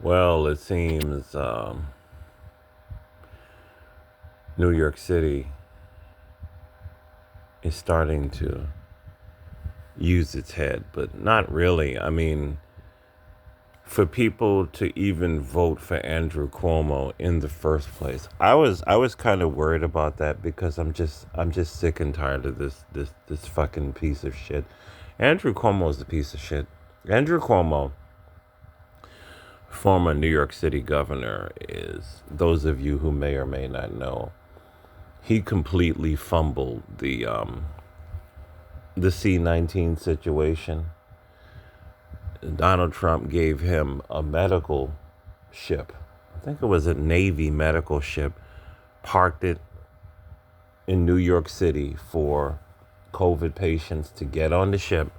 Well, it seems New York City is starting to use its head, but not really. I mean, for people to even vote for Andrew Cuomo in the first place, I was kind of worried about that because I'm just sick and tired of this fucking piece of shit. Andrew Cuomo is a piece of shit. Andrew Cuomo, former New York City governor, is, those of you who may or may not know, he completely fumbled the C-19 situation. Donald Trump gave him a medical ship. I think it was a Navy medical ship, parked it in New York City for COVID patients to get on the ship.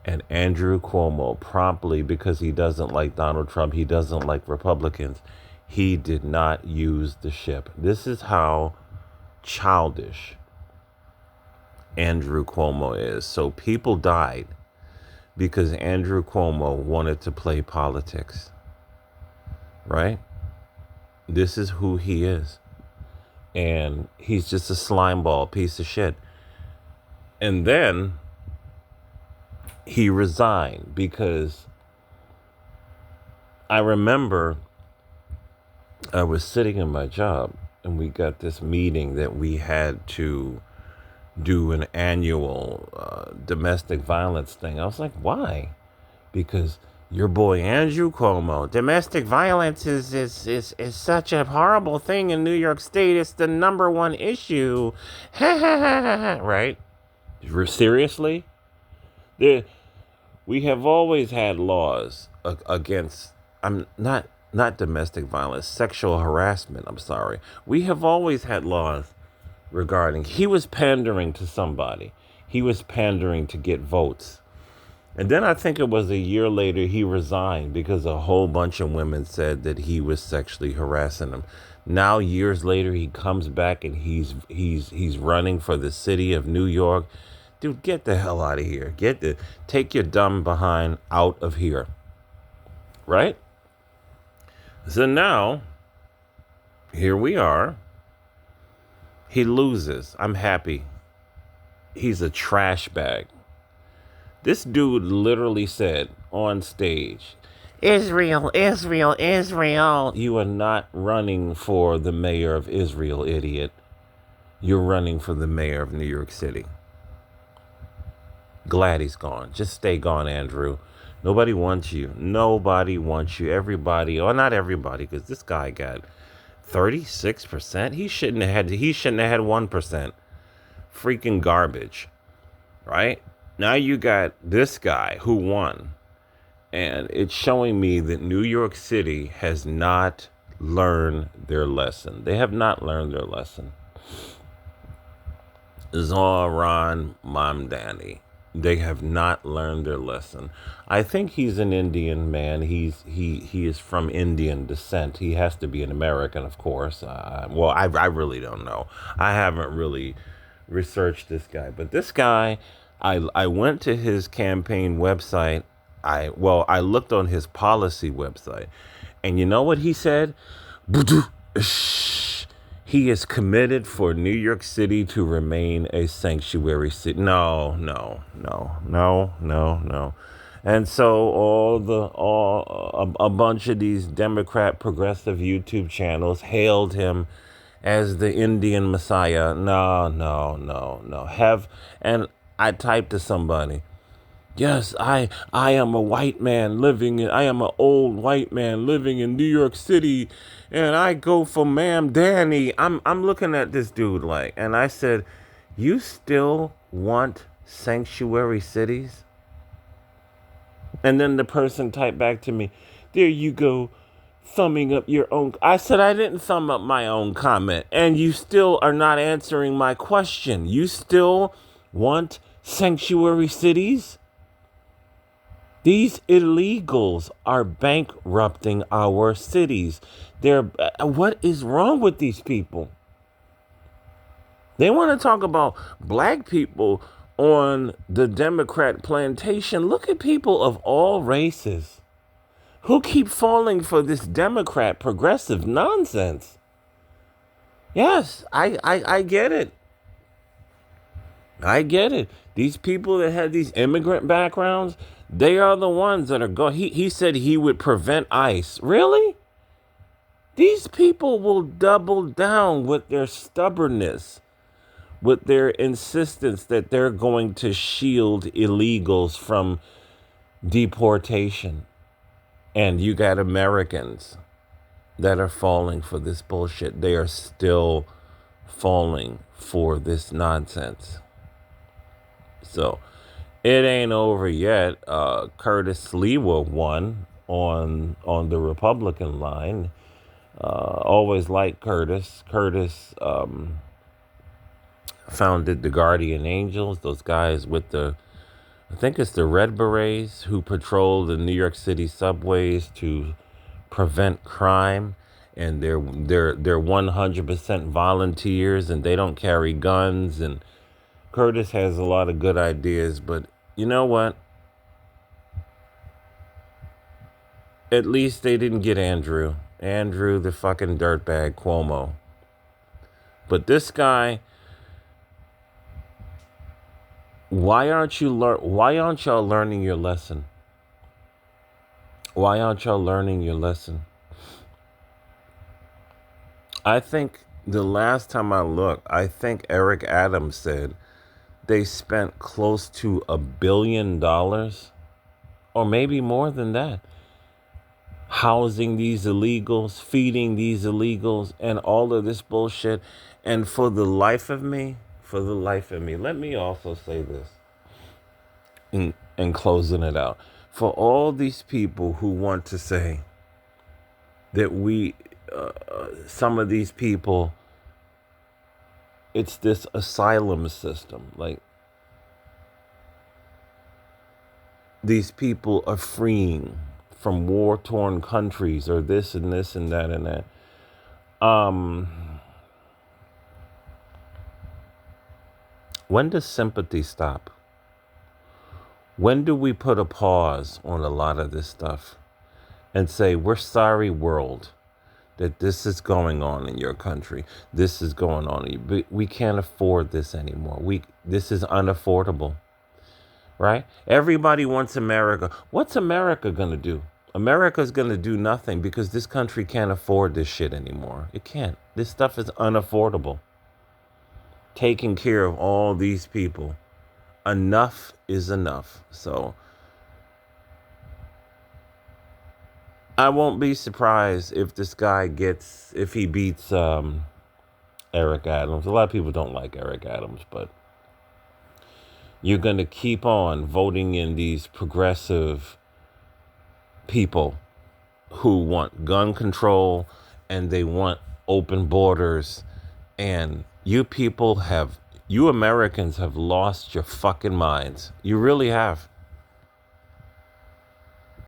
And Andrew Cuomo promptly, because he doesn't like Donald Trump, he doesn't like Republicans, he did not use the ship. This is how childish Andrew Cuomo is. So people died because Andrew Cuomo wanted to play politics, right? This is who he is. And he's just a slimeball piece of shit. And then he resigned because I remember I was sitting in my job and we got this meeting that we had to do an annual domestic violence thing. I was like, why? Because your boy Andrew Cuomo, domestic violence is such a horrible thing in New York State. It's the number one issue. Right? Seriously? We have always had laws against, I'm not domestic violence, sexual harassment. I'm sorry. We have always had laws regarding, he was pandering to somebody. He was pandering to get votes. And then I think it was a year later he resigned because a whole bunch of women said that he was sexually harassing them. Now years later he comes back and he's running for the city of New York. Dude, get the hell out of here. Take your dumb behind out of here. Right? So now here we are. He loses. I'm happy. He's a trash bag. This dude literally said on stage, Israel, Israel, Israel. You are not running for the mayor of Israel, idiot. You're running for the mayor of New York City. Glad he's gone. Just stay gone, Andrew. Nobody wants you. Nobody wants you. Everybody, or not everybody, because this guy got 36%. He shouldn't have had 1%. Freaking garbage. Right? Now you got this guy who won. And it's showing me that New York City has not learned their lesson. They have not learned their lesson. Zohran Mamdani. They have not learned their lesson. I think he's an Indian man. He is from Indian descent. He has to be an American, of course. I really don't know. I haven't really researched this guy. But this guy, I went to his campaign website. I looked on his policy website. And you know what he said? He is committed for New York City to remain a sanctuary city. No. And so a bunch of these Democrat progressive YouTube channels hailed him as the Indian Messiah. No. And I typed to somebody, yes, I am a white man I am an old white man living in New York City, and I go for Ma'am Danny. I'm looking at this dude like, and I said, you still want sanctuary cities? And then the person typed back to me, there you go, thumbing up your own. I said, I didn't thumb up my own comment, and you still are not answering my question. You still want sanctuary cities? These illegals are bankrupting our cities. What is wrong with these people? They want to talk about black people on the Democrat plantation. Look at people of all races who keep falling for this Democrat progressive nonsense. Yes, I get it. I get it. These people that had these immigrant backgrounds, they are the ones that are going. He said he would prevent ICE. Really? These people will double down with their stubbornness, with their insistence that they're going to shield illegals from deportation. And you got Americans that are falling for this bullshit. They are still falling for this nonsense. So it ain't over yet. Curtis Lewa won on the Republican line. Always liked Curtis. Curtis founded the Guardian Angels, those guys with I think it's the Red Berets who patrol the New York City subways to prevent crime, and they're 100% volunteers, and they don't carry guns. And Curtis has a lot of good ideas, but you know what? At least they didn't get Andrew the fucking dirtbag Cuomo. But this guy, why aren't y'all learning your lesson? Why aren't y'all learning your lesson? I think the last time I looked, I think Eric Adams said they spent close to $1 billion, or maybe more than that, housing these illegals, feeding these illegals, and all of this bullshit. And for the life of me, let me also say this in closing it out. For all these people who want to say that some of these people, it's this asylum system. Like, these people are freeing from war-torn countries, or this and this and that and that. When does sympathy stop? When do we put a pause on a lot of this stuff and say, we're sorry, world, that this is going on in your country. This is going on. We can't afford this anymore. This is unaffordable, right? Everybody wants America. What's America going to do? America's going to do nothing, because this country can't afford this shit anymore. It can't. This stuff is unaffordable. Taking care of all these people. Enough is enough. So I won't be surprised if this guy if he beats Eric Adams. A lot of people don't like Eric Adams, but you're going to keep on voting in these progressive people who want gun control, and they want open borders. And you Americans have lost your fucking minds. You really have.